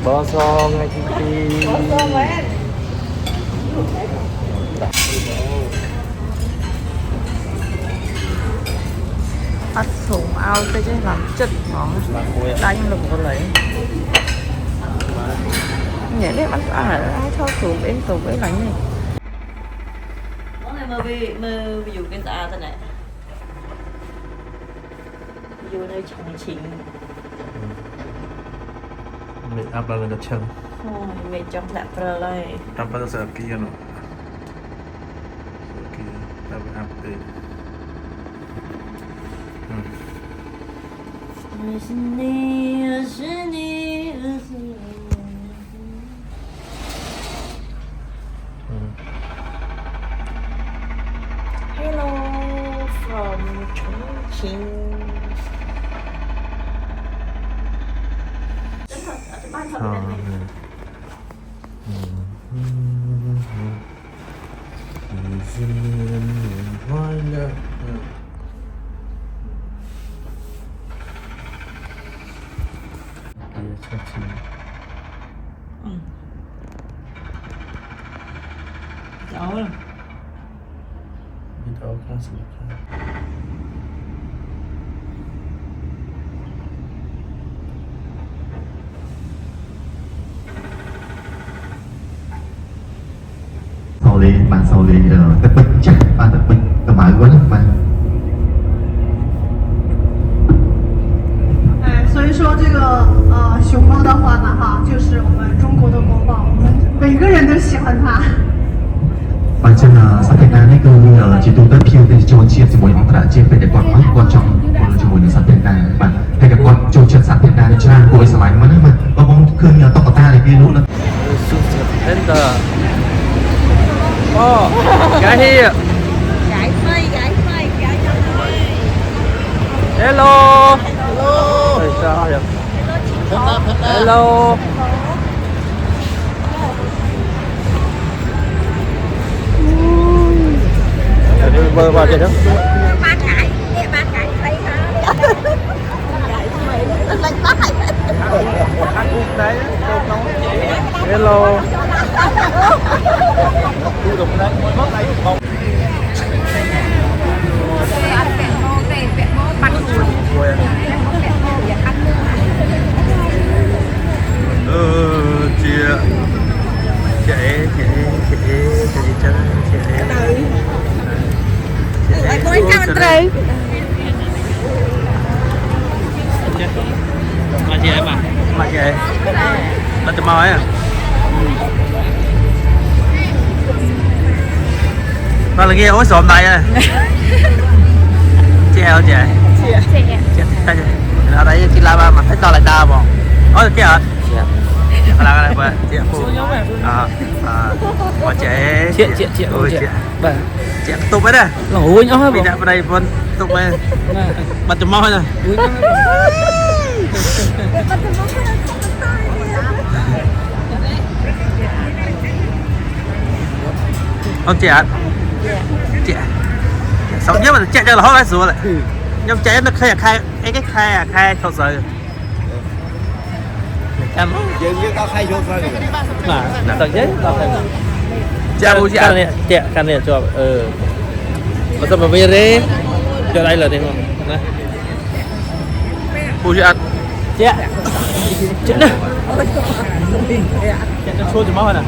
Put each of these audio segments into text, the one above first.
bò xô ngay chi bắt sủng ao tới chứ làm chất ngon đánh được một lấy nhảy đấy bắt ai cho sủng đến tủ với bánh này món này mơ ví dụ cái giá thế này ví dụ nơi chẳng chính mình áp lên cái chân mình trong lạ phở này trong bao giờ kia nó kia ta bị áp đi Hello from Chongqing. Cháu rồi. Video class sau lên bạn sau lên tập bình chắc bạn tập bình tập mãi quá lắm bạn 所以说这个熊猫的话呢，哈，就是我们中国的国宝，我们每个人都喜欢它。 Bản chân là sát tên này cứ chỉ tụ đất phiêu để cho chiaជាមួយអង្គរជាតិពេលដែលគាត់មកគាត់ចង់ធ្វើជាមួយនឹងសត្វtênដែរបាទហើយក៏គាត់ចូលចិត្តសត្វtênដែរច្រើនគួរឲ្យស្រឡាញ់មិនហ្នឹងបាទបងឃើញតុក្កតាដែលគេលក់នៅ Center oh gái hi Gái phây, gái cho tôi. hello hello sao vậy hello bơ vào chơi đó Ban gái phây hả? Gái phây, lên tóc này. hello chia chị chân Cô ấy chào anh Trì. Mà chị em à? Mà chị nó tụi mồi à? Nó là kia ối xộm này à? Chị heo chị? Chị ở đây chị làm mà thấy to lại đau không? Ôi kia hả? Là cái này chị phụ mà chị ôi chị tụt ấy đây ủi nhóc hả bị đạp vào đây vẫn tụt ấy bật tụi mồi rồi ông chị sống nhất mà chạy cho là hót lại xuống lại nhưng chạy nó khai khai thật sự em Jadi kau khai cho saya. nah thật chứ kan này cho masa berdiri cho đây là đi không nè buat ya chết nè chết nó xô thì máu nè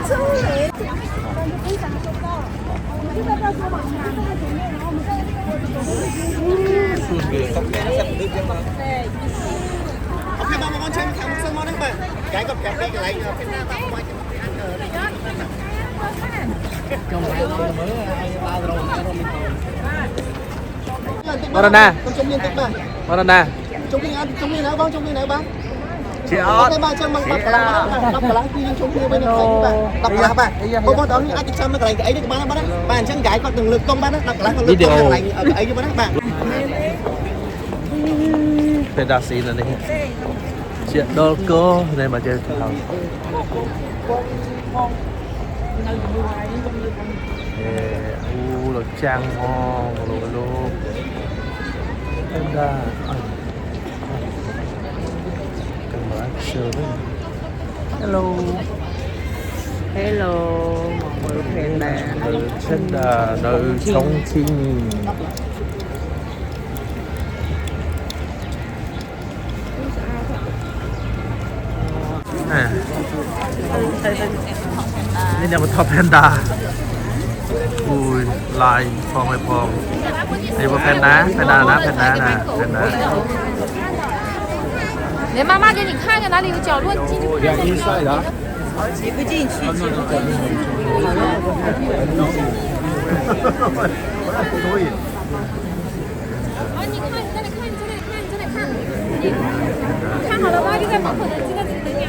Ok, ba con chơi thằng sân món đấy bạn. Cái cặp kẹp đây cái lấy bên hông ta không ai ăn ở đây. Marana Con trông liên tích bạn. Marana Trông liên nào bang, trông liên nào bang. chị Ok ba chân bằng tập cả lá tuy nhiên trông liên bên này bạn. Tập lá bạn. Con đó ai chăm nó cái ấy đấy bạn bạn. Bạn chân gái con từng lực công bạn đó, tập lá con lực công lại ở ấy cho bạn. เป็นดาซีนอันนี้เชียโดโก้ในมาเจอเขารถจ้างมองลูกเป็นดากันมาเชิญฮัลโหล Hello mọi người khen đà chân đà nơi trong chinhนี่เนี่ยมันท็อปแพนด้าอุ้ยลายพองไม่พองนี่ว่าแพนด้านะแพนด้านะแพนด้า 连妈妈给你看看哪里有角落进去。两斤帅的。挤不进去啊，你看，你在那看，你在那看，你在那看，你看好了吗？就在门口的这个等你啊。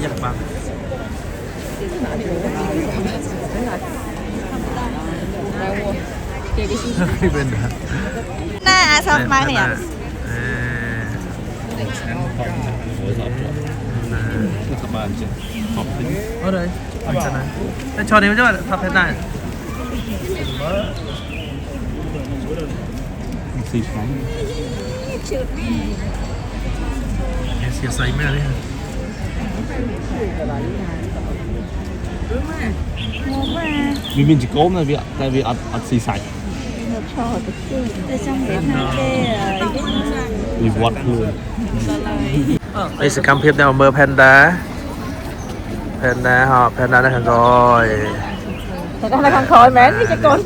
อยากฟัง ที่เป็น หน้าชอบมากเนี่ย ở đây anh chân này anh cho nếu chứ mà thập thế này xịt xấy mẹ đi Vì mình chỉ có là vì tại vì ăn xì sạch. Vì vọt luôn. đây sẽ cam phim theo mơ panda họ panda nó thằng rồi Thật ra là con khôi mến với cho con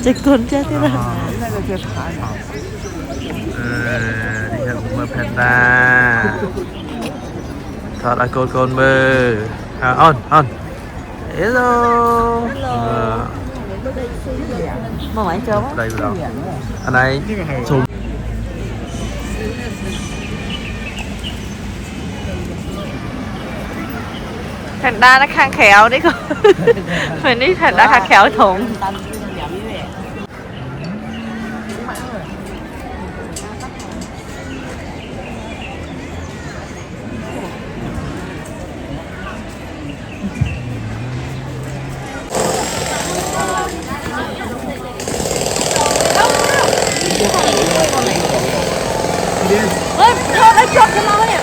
Chị con chết thế nào đi theo mơ panda thật là con mơ on hello mà ngoại trốn đây rồi anh này sùng Thành đa nó khang khéo đấy con Mình đi thành đa khang khéo thủng Ôi, thôi nó chọc cho nó nè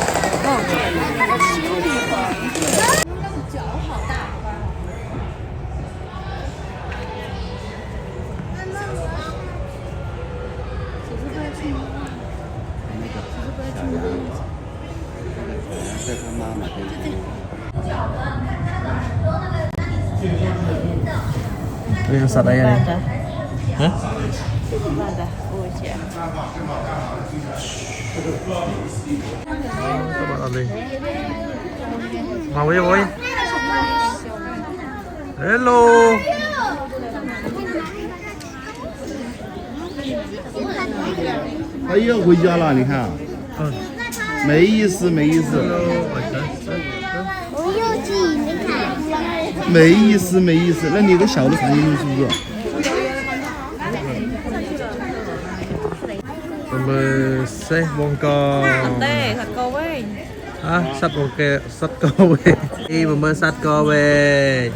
Ini saat ayah nih. Hah? Coba Ali. Mau ya boy. Hello.哎呀，回家了，你看。没意思，没意思。没意思，没意思。那你有个小的长颈鹿是不是？ Mơ xe bông co. Tê, thật cô ấy À, sắt bông kè, sắt co về. Đi mà mơ sắt co về.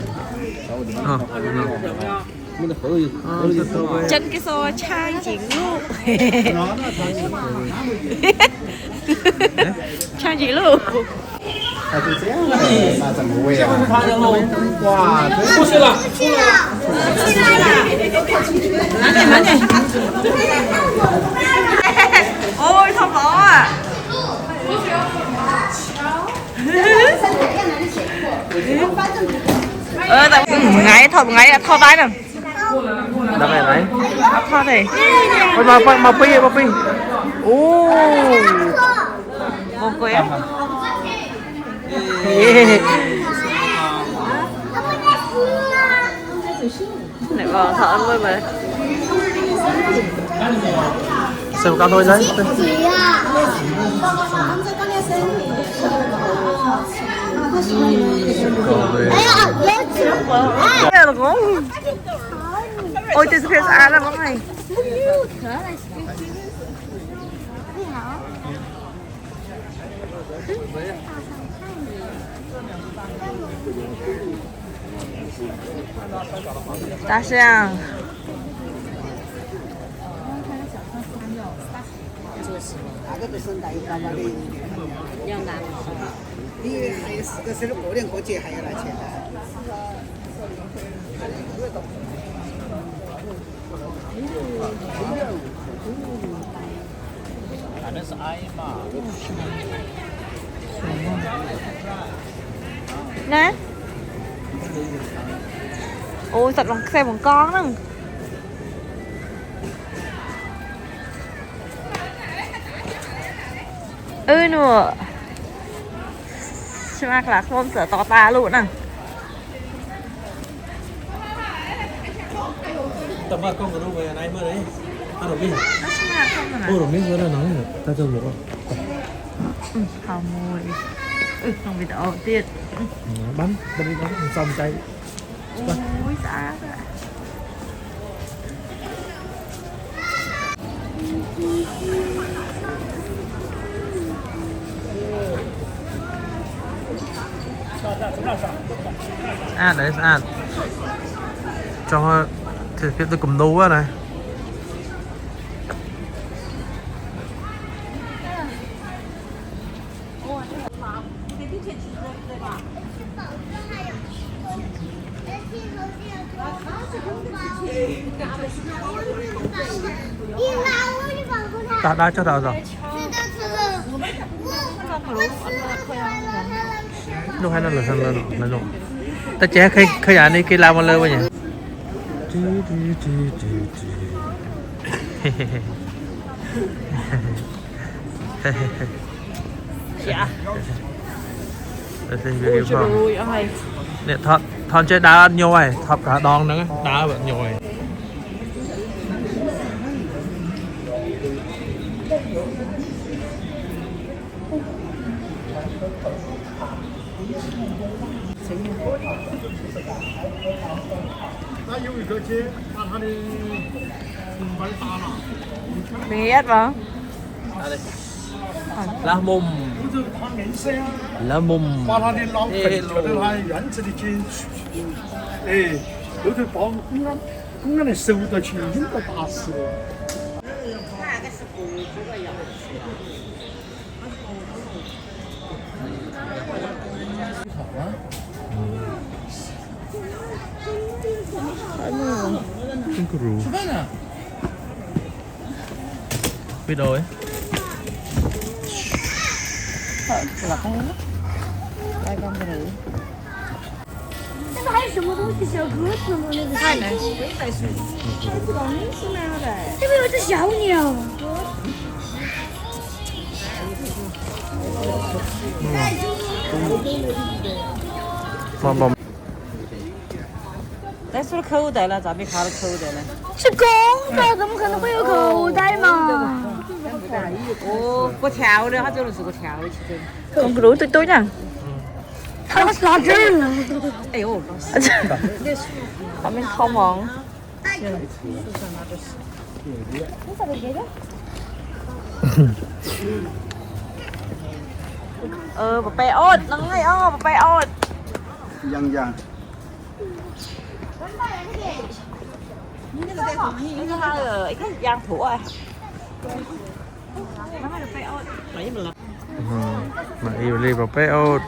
Chân cái xô trai chỉ lúc Trai chỉ lúc 还是这样的，那怎么喂啊？哇，不吃了。Ôi thơm bò à. Tại ngáy thơm ngáy là thơm bái nè. Đập này đấy. Thơm này. Mà pi. Ô. Một cô em. Này vào thợ luôn mà. Xem một con thôi đấy. Cái là ngon. Ôi trên phía xa là món này. Đa sang. 你还有4个生日过年过节还要拿钱的。Nè. Ôi thật lòng xe một con đó. Nữa. Smack là không sợ to ta luôn nè. Tầm ba con của nó về này mới đấy. Ăn được đi. Nó smack không rồi nè. Ôi, được bữa nay nóng rồi. Ta cho một con. Hào mùi. Không bị đổ tiệt. Bắn đi xong chay. Ôi xa rồi. Đấy ăn cho thì cái tôi cùng nấu á này. Đã cho tao rồi. Lúc hay nó lửa ta chế khơi nhà đi kia làm một lời vậy nhỉ. Dạ. Ui trời ơi. Nè thon chơi đá ăn nhiều này, thọc cả đòn nữa, đá vẫn nhiều này. Biết mà. Lá mum. Lá mum. 把它的浪费觉得它原子的金属，哎，后头把公安的收到去，引到打死了。 Kangaroo. Biết rồi. Là con đây con rử. 这个还有什么东西小鸽子吗？那个太难吃，这边有只小鸟。 Bom. Đấy số khâu đấy là咱们卡的khâu đấy là. 是公的，怎么可能会有口袋嘛？ Ồ, có tháo nữa, nó是có tháo đấy chứ. Con rú tôi nha. 它拉这儿了。 哎呦，他们好忙。bà pe ốt, nó ngay bà pe ốt. Dân dân. Nó hai rồi, cái giang thủ à. Nó hai được pe ốt. Mà yêu đi bà pe ốt.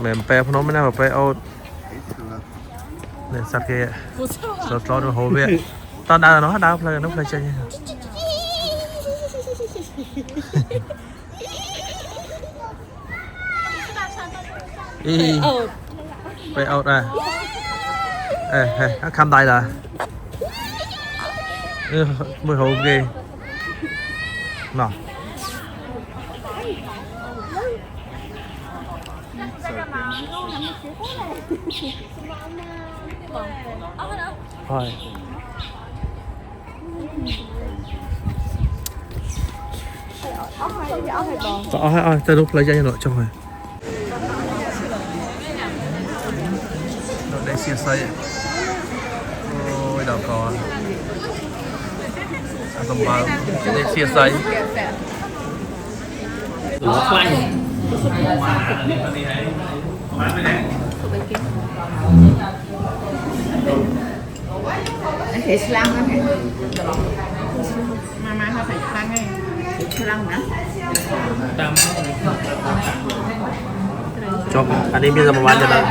mềm pe nó mới nào pe ô để sạc kia sọt nó hồ về tao đã nó đau là nó phải chơi đi pe ô ra ê nó khăm tay là mùi hồ ghê nào thôi ôi tao đút lấy cho nội trong này đây xia xây ôi đào cò ăn tôm bơ đây xia xây khoai thịt slang đó mà họ phải slang ấy thịt slang hả cho anh em bây giờ một bán cho đây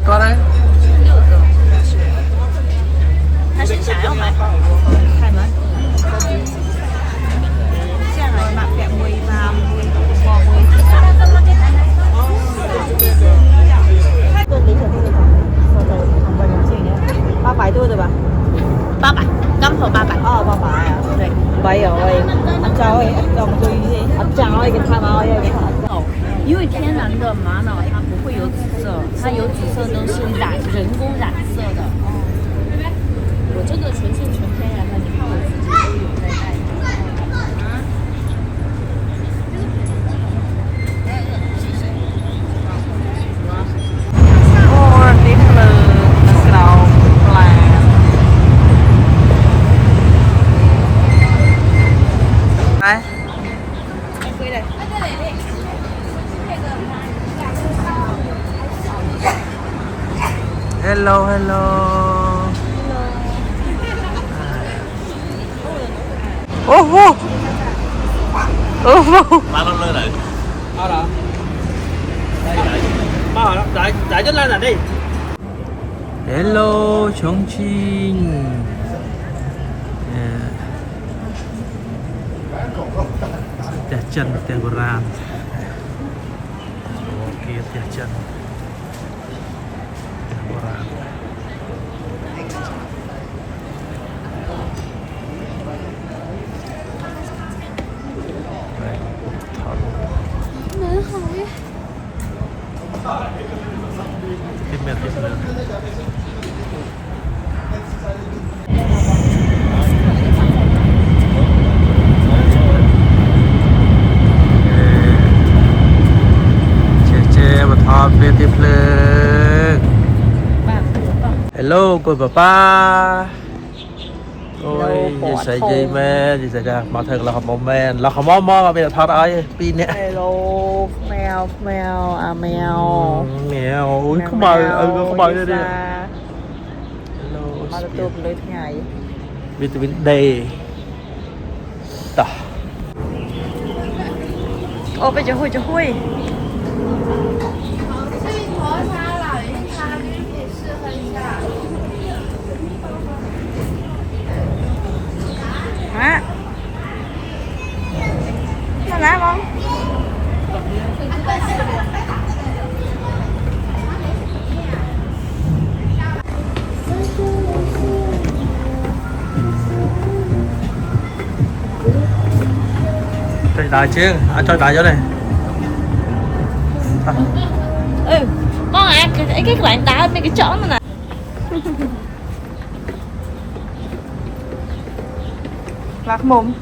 có đấy 他是想要买开门现在买点味吧这里肯定是800多的吧800刚好800哦800啊对没有哎找哎找注意讲哎给他们哎给他因为天然的玛瑙它不会有紫色它有紫色都是人工染色的我这个纯天然的，你看我自己都有在戴。哦，นี่คือเราปลาไป hello hello ô ô ba lên lên này bao đó bao đó đại chân lên này đi hello Chongqing tiệt chân tiệt bồ ran ok tiệt chân tiệt bồ ran tiếp miệng chè và thọ về tiếp lực hello cô papa ôi gì xảy gì mẹ gì xảy ra mà thật là học mẹ là không mò mà bây giờ thọ ai pin nè hello mèo mèo à mèo mèo ui không mời không mời đây đi hello mà tôi lấy ngày vitamin D tả ô bây giờ hui cho hui hả nó lá không chơi đại chứ anh chơi đại chỗ này con à cái bạn đá mấy cái chó này nè lạc mồm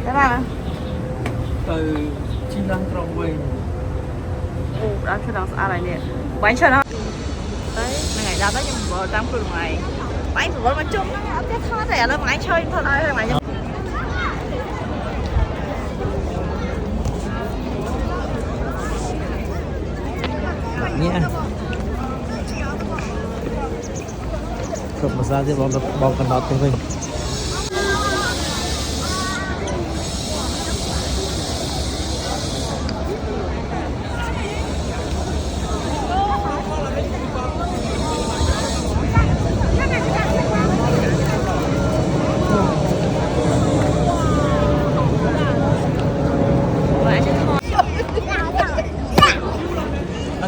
cái này nè từ chi lăng trong quê đang chơi đangอะไรเนี่ยไว้เชิญนะเอ้ยngày ra tới nhưng mà đang cười ngoài máy vừa mà chung nó cái khó thể là máy chơi thôi đấy máy nha บมาซาที่บอกกันน็อตไป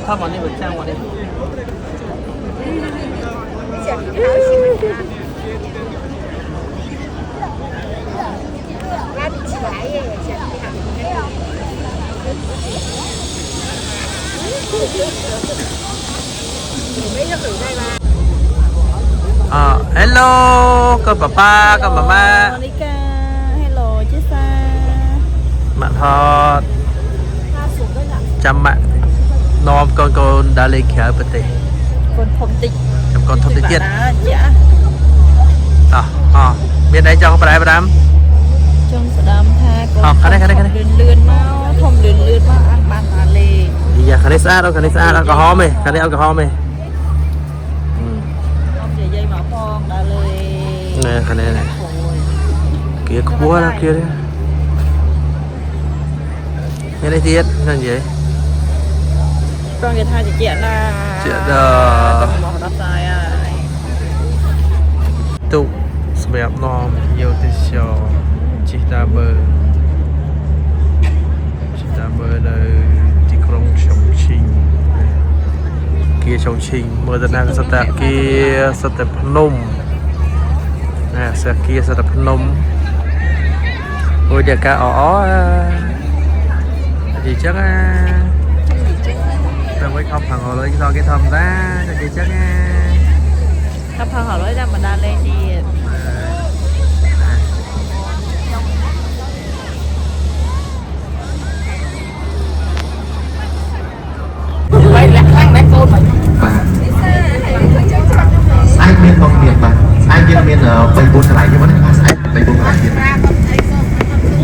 ถ้าวันนี้เป็นแจ้งวันนี้ hello con papa con mama Monica hello chị Sa bạn thọ chăm bạn nom con đã lên khởi bật tê con thông tịch chăm con thông tịch tiết dạ bên đây cho con bà đám trong sữa đam tha con khá đây lươn mau thông lươn mau ăn bàn tà lê đi khá đấy xa đâu alcohol mày khá đấy alcohol mày dây bảo con đã lê nè khá này kia cua đó kia đấy cái này tiết là gì con người ta chỉ chuyện là chuyện đó tụ sẹp nom yêu tới show chỉ ta bơ nơiที่กรุงชงชิ่งkiaชงชิ่งเมื่อตอนนั้นสตาเกียสตาพนมสตาเกียสตาพนมโอ้ยเดี๋ยวกะgì chắc tao mới không thằng hồi lấy cái thầm ra gì chắcถ้าพอเขาร้อยดำมาดาเลยดีไปหลักข้างแม่โกนไปai miền bông miền mà ai miền bay bốn lại như vậy ai bay bốn lại như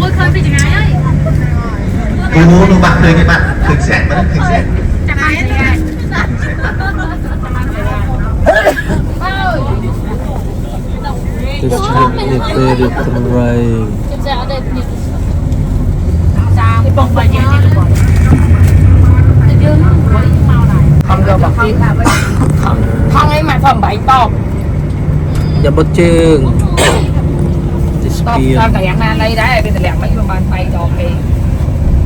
ôi khơi bị chừng ai ấy cô bạn cười cái bạn khởi sẹn mà khởi sẹn chẳng ai ấy This trip is very great. không được bọc tiền không ấy mà phẩm bảy to Dạ bớt chương. to sao cái ăn ăn đây đấy bây giờ lẹm mấy bàn tay cho kì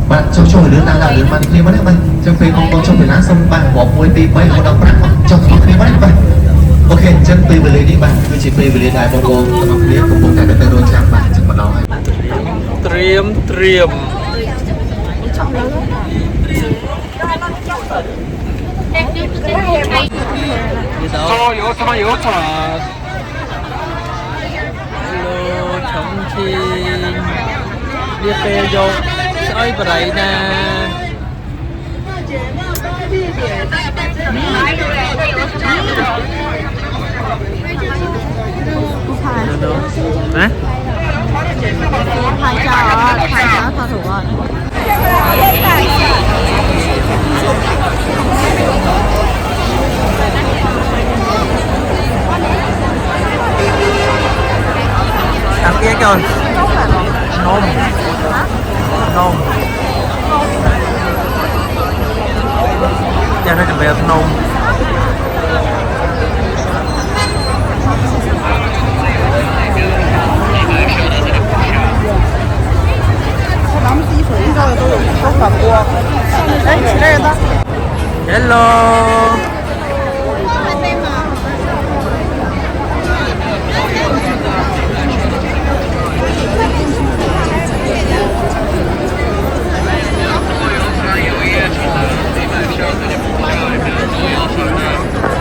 bạn trong người lớn đang lớn bạn đi mất đấy bạn trong phê con trong phê lá xong bạn bỏ muối đi mấy một đồng rác trong phê mất đấy bạn ok chân phê về lấy đi bạn cứ chỉ phê về lấy đài bông bông tầm phê không bông cái tay đôi chạm bạn chẳng mà nói Triêm有什么有船？ Hello Trọng Chiên đi phê vô soi bà rậy nè hả? 拍照套图啊Làm kia rồi nôm nôm cho nó chuẩn bị nôm hello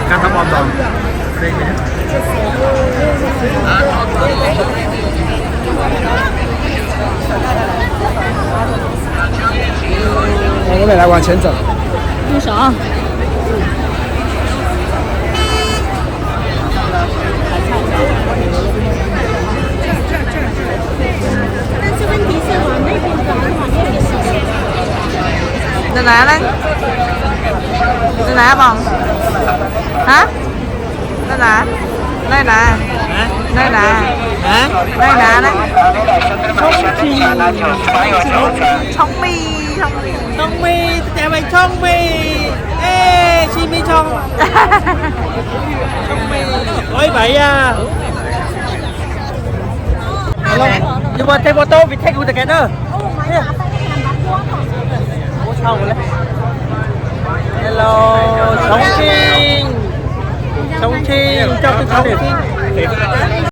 Cắt tóc bom rồi đi nhé我们来往前走。用手在哪呢？在哪帮？啊？在哪？ nơi nào nơi nào hả nơi nào đấy Trong miแต่ไปช่องมีชีมีช่องมีôi vậy à nhưng mà thêm ô tô vì take được cái nữa hello Song Chinh trong cái